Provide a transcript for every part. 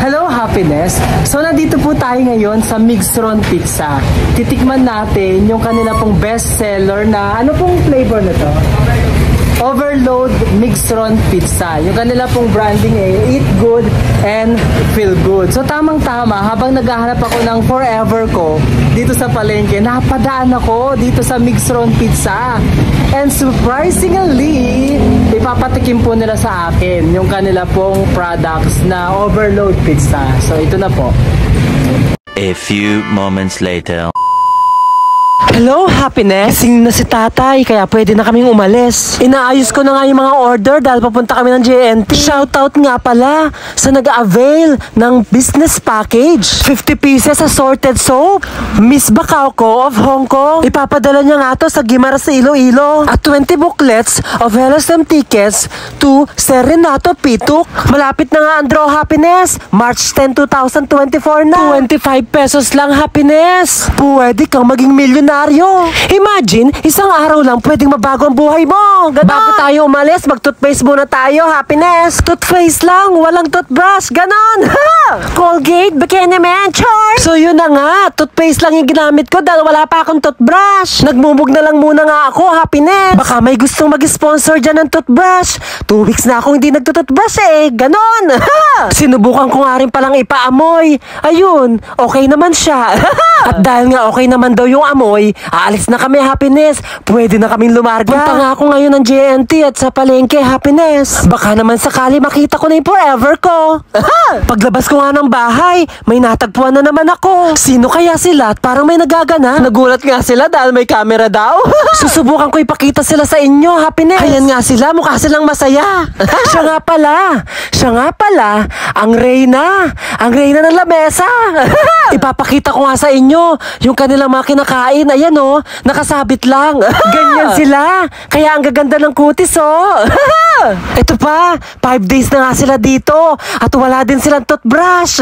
Hello, Happiness! So, nandito po tayo ngayon sa Mixron Pizza. Titikman natin yung kanila pong bestseller na, ano pong flavor na to? Overload Mixron Pizza. Yung kanila pong branding eat good and feel good. So, tamang-tama, habang naghahanap ako ng forever ko dito sa palengke, napadaan ako dito sa Mixron Pizza. And surprisingly, ipapatikim po nila sa akin yung kanila pong products na Overload Pizza. So, ito na po. A few moments later. Hello, Happiness! Gising na si tatay, kaya pwede na kaming umalis. Inaayos ko na nga yung mga order dahil papunta kami ng JNT. Shoutout nga pala sa nag-avail ng business package. 50 pieces assorted soap. Miss Bacao ko of Hong Kong. Ipapadala niya nga to sa Guimaras sa Iloilo. At 20 booklets of LSM tickets to Serenato Pituk. Malapit na nga ang draw, Happiness. March 10, 2024 na. 25 pesos lang, Happiness. Pwede kang maging milyonaryo. Imagine, isang araw lang pwedeng mabago ang buhay mo. Ganon. Bago tayo umalis, mag-toothpaste muna tayo, Happiness. Toothpaste lang, walang toothbrush. Ganon. Colgate, Bikini Man, char. So yun na nga, toothpaste lang yung ginamit ko dahil wala pa akong toothbrush. Nagmumug na lang muna nga ako, Happiness. Baka may gustong mag-sponsor dyan ng toothbrush. 2 weeks na akong hindi nagtutoothbrush eh. Ganon. Sinubukan ko nga rin palang ipaamoy. Ayun, okay naman siya. At dahil nga okay naman daw yung amoy, aalis na kami, Happiness. Pwede na kaming lumarga. Punta nga ako ngayon ng JNT at sa palengke, Happiness. Baka naman sakali makita ko na yung forever ko. Paglabas ko nga ng bahay, may natagpuan na naman ako. Sino kaya sila at parang may nagagana? Nagulat nga sila dahil may camera daw. Susubukan ko ipakita sila sa inyo, Happiness. Ayan nga sila, mukha silang masaya. Siya nga pala, ang Reyna ng lamesa. Ipapakita ko nga sa inyo yung kanilang mga kinakain. Ayan oh, nakasabit lang. Ganyan sila. Kaya ang gaganda ng kutis oh. Ito pa, 5 days na nga sila dito at wala din silang toothbrush.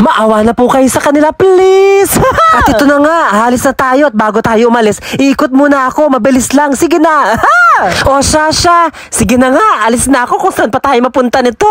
Maawa na po kayo sa kanila, please. At ito na nga, halis na tayo at bago tayo umalis, ikot muna ako, mabilis lang. Sige na. O Sasha, sige na nga, alis na ako kung saan pa tayo mapunta nito.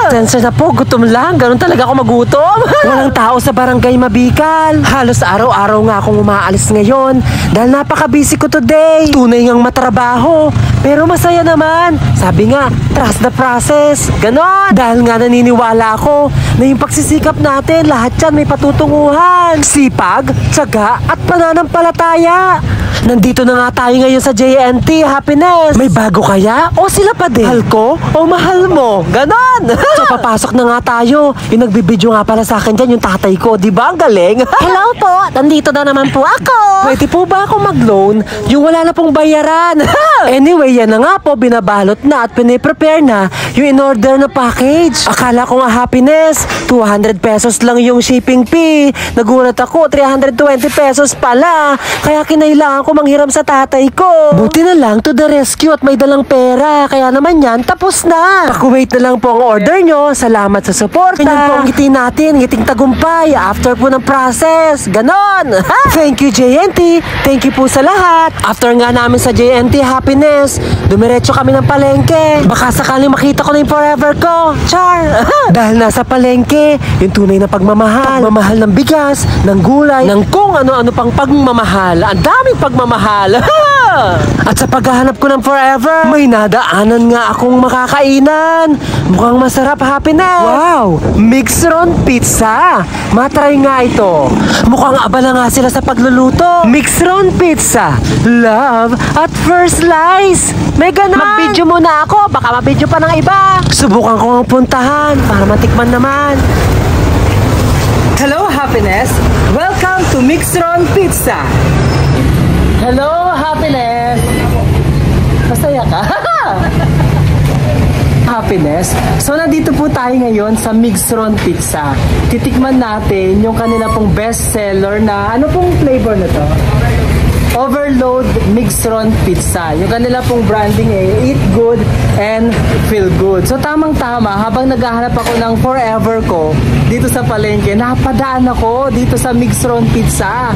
Sensor na po, gutom lang. Ganun talaga ako magutom. Walang tao sa barangay Mabikal. Halos araw-araw nga akong umaalis ngayon dahil napaka-busy ko today. Tunay ngang matrabaho, pero masaya naman. Sabi nga, trust the process. Ganon. Dahil nga naniniwala ako na yung pagsisikap natin, lahat yan may patutunguhan. Sipag, tiyaga at pananampalataya. Nandito na nga tayo ngayon sa JNT, Happiness. May bago kaya? O sila pa din? Mahal ko o mahal mo? Ganon. So papasok na nga tayo. Yung nagbibideo nga pala sa akin dyan, yung tatay ko. Diba ang galing? Hello po, nandito na naman po ako. Pwede po ba ako mag-loan? Yung wala na pong bayaran. Anyway, yan na nga po, binabalot na at piniprepare na yung in-order na package. Akala ko nga, Happiness, 200 pesos lang yung shipping fee. Nagulat ako, 320 pesos pala. Kaya kinailangan ko manghiram sa tatay ko. Buti na lang to the rescue at may dalang pera. Kaya naman yan, tapos na. Paku-wait na lang po ang order nyo. Salamat sa suporta. Ganyan po ang ngiti natin, ngiting tagumpay after po ng process. Ganon. Thank you, JNT. Thank you po sa lahat. After nga namin sa JNT, Happiness, dumiretso kami ng palengke. Baka sakaling makita ko na yung forever ko. Char. Dahil nasa palengke, yung tunay na pagmamahal. Pagmamahal ng bigas, ng gulay, ng kung ano-ano pang pagmamahal. Ang daming pagmamahal. At sa paghahanap ko ng forever, may nadaanan nga akong makakainan. Mukhang masarap, Happiness. Wow! Mixron Pizza. Matry nga ito. Mukhang abala nga sila sa pagluluto. Mixron Pizza. Love at first slice. May ganon. Mag-video muna ako. Baka ma-video pa ng iba. Subukan ko ang puntahan para matikman naman. Hello, Happiness. Welcome to Mixron Pizza. Hello, Happiness. Masaya ka? Happiness. So, nandito po tayo ngayon sa Mixron Pizza. Titikman natin yung kanila pong bestseller na, ano pong flavor na to? Overload Mixron Pizza. Yung kanila pong branding eat good and feel good. So tamang-tama, habang naghahanap ako ng forever ko dito sa palengke, napadaan ako dito sa Mixron Pizza.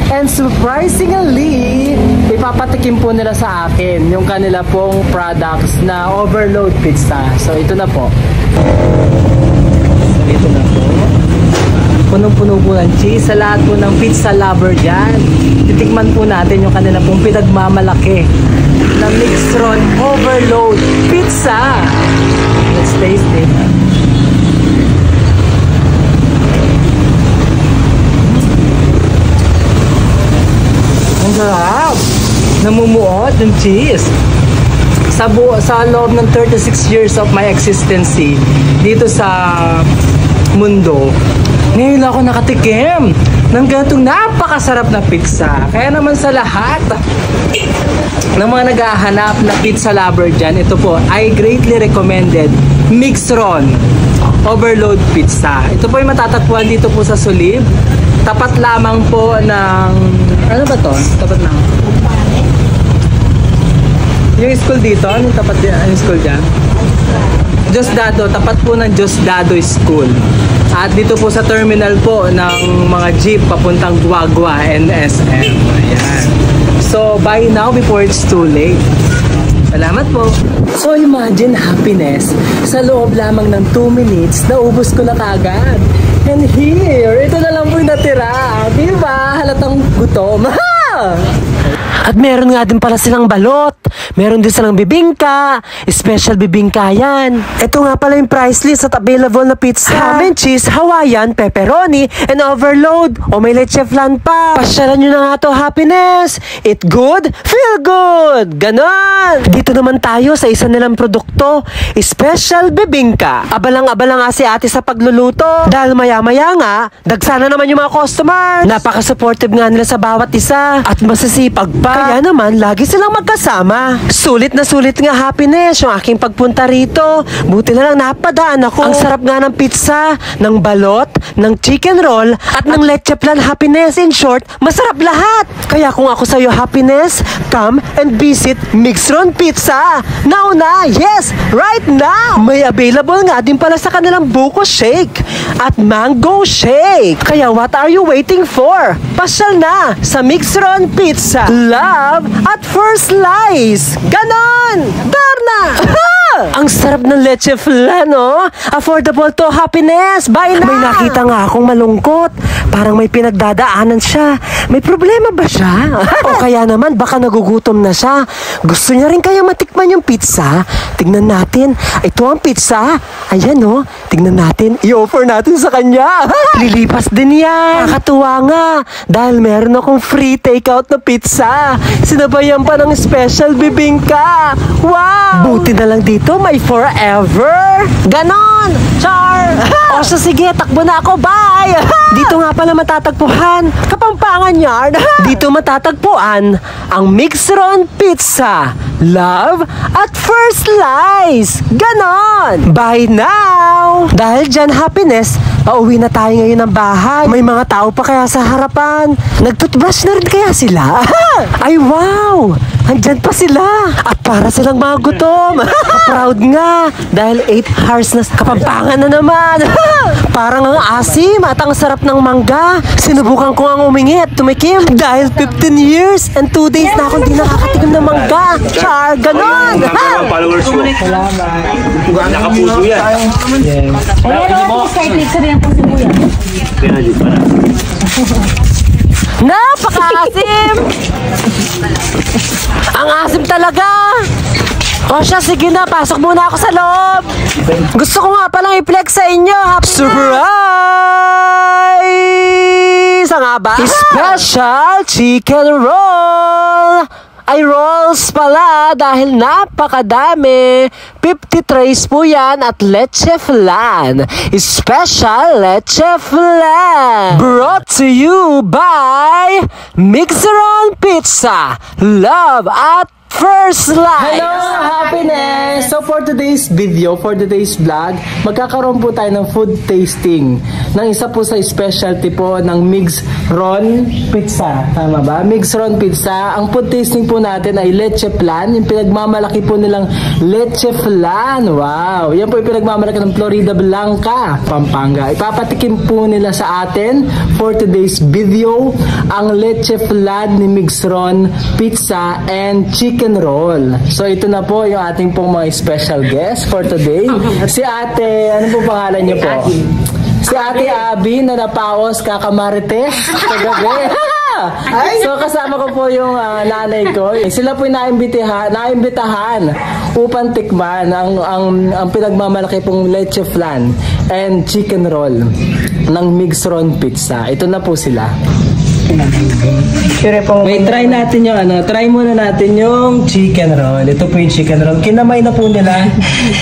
And surprisingly, ipapatikim po nila sa akin yung kanila pong products na Overload Pizza. So ito na po. Ito na po. Punong-puno po ng cheese sa lahat po ng pizza lover dyan. Titikman po natin yung kanila pong pinagmamalaki na Mixron Overload Pizza. Let's taste it. Ang sarap! Namumuot yung cheese. Sa loob ng 36 years of my existence dito sa mundo, ngayon ako nakatikim ng ganitong napakasarap na pizza. Kaya naman sa lahat ng mga naghahanap na pizza lover dyan, ito po, I greatly recommended Mixron Overload Pizza. Ito po yung matatagpuan dito po sa Sulib. Tapat lamang po ng... Ano ba to? Tapat lang. Yung school dito, anong tapat din? Anong school dyan? Diosdado, tapat po ng Diosdado School. At dito po sa terminal po ng mga jeep papuntang Guagua, NSM. Ayan. So, buy now before it's too late. Salamat po. So, imagine happiness. Sa loob lamang ng 2 minutes, naubos ko na kagad. And here, ito na lang po yung natira. Diba? Halatang gutom. At meron nga din pala silang balot. Meron din silang bibingka. Special bibingka yan. Ito nga pala yung price list at available na pizza. Ham and cheese, Hawaiian, pepperoni, and overload. O may leche flan pa. Pasyalan nyo na nga to, happiness. Eat good, feel good. Ganon. Dito naman tayo sa isa nilang produkto. Special bibingka. Abalang-abala nga si ate sa pagluluto. Dahil maya-maya nga, dagsana naman yung mga customer. Napaka-supportive nga nila sa bawat isa. At masisipag pa. Kaya naman, lagi silang magkasama. Sulit na sulit nga happiness yung aking pagpunta rito. Buti na lang napadaan ako. Ang sarap nga ng pizza, ng balot, ng chicken roll, at ng leche flan happiness. In short, masarap lahat. Kaya kung ako sa'yo happiness, come and visit Mixron Pizza. Now na, yes, right now. May available nga din pala sa kanilang buko shake at mango shake. Kaya what are you waiting for? Pasyal na sa Mixron Pizza. Love at first slice. Ganon! Darna! Ang sarap ng leche flan, no? Affordable to, happiness. Buy na! May nakita nga akong malungkot. Parang may pinagdadaanan siya. May problema ba siya? O kaya naman, baka nagugutom na siya. Gusto niya rin kaya matikman yung pizza? Tignan natin. Ito ang pizza. Ayan, no? Tignan natin. I-offer natin sa kanya. Lilipas din yan. Nakakatuwa nga. Dahil meron akong free takeout na pizza. Sinabayan pa ng special bibingka. Wow! Buti na lang dito, may forever. Ganon! Char! O siya, sige, takbo na ako. Bye! Dito nga pala matatagpuan, Kapampangan Yard. Dito matatagpuan ang Mixron Pizza. Love at first slice. Ganon! Bye now! Dahil dyan, happiness, pauwi na tayo ngayon ng bahay. May mga tao pa kaya sa harapan. Nagtutbrush na rin kaya sila? Ay, wow! Andyan pa sila. At para silang mga gutom. Proud nga. Dahil 8 hours na Kapampangan na naman. Parang ang asim at ang sarap ng mangga. Sinubukan ko ang tumikim. Dahil 15 years and 2 days na akong di nakakatikim ng mangga. Char, ganon. Followers ko. Nakapuso yan. Ayan o, side pizza rin po si Kuya. Napaka-asim! Ang asim talaga! O siya, sige na, pasok muna ako sa loob. Gusto ko nga palang i-flex sa inyo. Surprise! Ang nga ba? Special chicken roll! Ay, rolls pala dahil napakadami. 50 trays po yan at leche flan. Special leche flan. Brought to you by Mixeron Pizza. Love at first light. Hello, happiness! So for today's video, for today's vlog, magkakaroon po tayo ng food tasting ng isa po sa specialty po ng Mixeron Pizza. Tama ba? Mixeron Pizza. Ang food tasting po natin ay leche flan. Yung pinagmamalaki po nilang leche flan. Wow! Yan po yung pinagmamalaki ng Florida Blanca, Pampanga. Ipapatikim po nila sa atin for today's video ang leche flan ni Mixeron Pizza and chicken roll. So ito na po yung ating pong mga special guest for today. Si ate, ano po pangalan niyo po? Si ate Abby na napaos kakamarites kagabi. So kasama ko po yung nanay ko. Sila po yung naimbitahan upang tikman ang pinagmamalaki pong leche flan and chicken roll ng Mixeron Pizza. Ito na po sila. Wait, try natin yung try muna natin yung chicken roll. Ito po yung chicken roll. Kinamay na po nila.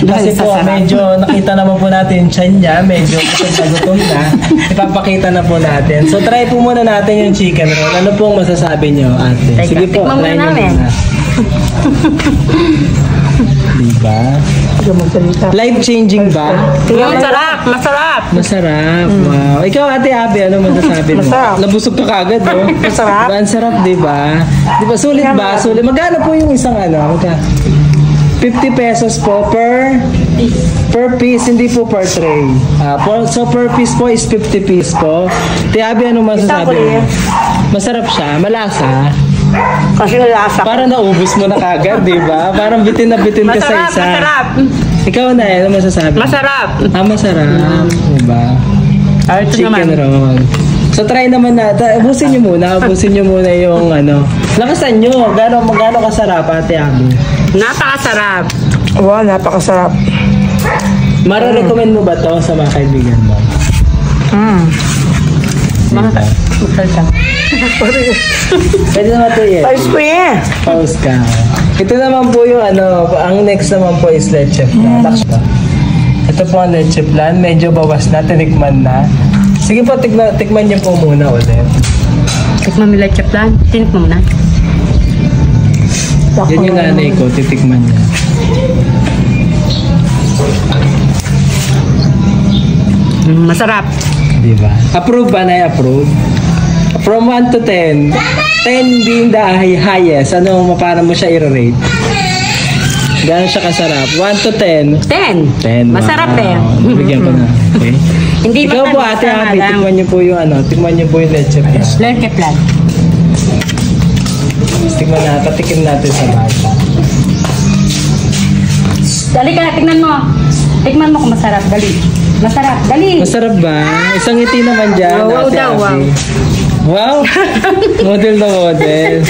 Kasi po medyo nakita naman po natin yung tiyan niya. Medyo gutom na. Ipapakita na po natin. So try po muna natin yung chicken roll. Ano pong masasabi nyo, ate? Sige po, try nyo muna. Diba? Life-changing ba? Masarap! Masarap! Masarap. Wow. Ikaw, ate Abby, ano masasabi mo? Masarap. Nabusog ka kagad, no? Masarap. Diba? Ang sarap, diba? Diba, sulit ba? Sulit. Magkano po yung isang Magka? 50 pesos po per piece, hindi po per tray. So per piece po is 50 piece po. Ate Abby, ano masasabi mo? Masarap siya, malasa. Kasi lasa. Parang naubos mo na kagad, di ba? Parang bitin na bitin ka sa isa. Masarap! Ikaw na, ano masasabi? Masarap! Masarap. Diba? Chicken roll. So try naman natin. Ubusin nyo muna yung lakasan nyo. Gano'ng kasarap, ate Abby? Napakasarap! Wow, napakasarap. Mara-recommend mo ba to sa mga kaibigan mo? Masarap. Pwede naman ito yan. Pause ko yan. Pause ka. Ito naman po yung ang next naman po is leche flan. Ito po ang leche flan. Medyo bawas na, tinikman na. Sige po, tikman niyo po muna ulit. Tikman mo leche flan. Tinikman mo na. Yan yung nanay ko, titikman niya. Masarap. Diba? Approve ba na approve? From 1 to 10, 10 being the highest, paano mo siya i-rate? Gano'n siya kasarap? 1 to 10? 10. 10. Masarap eh. Bigyan ko na. Okay. Hindi Ikaw po ate Abby, tikman niyo po yung leche flan. Leche flan. Tikman natin, patikim natin sa bata. Dali ka, tignan mo. Tikman mo kung masarap. Dali. Masarap. Dali. Masarap ba? Isang ngiti naman dyan. Wow ate daw, Abby. Wow! Model na model.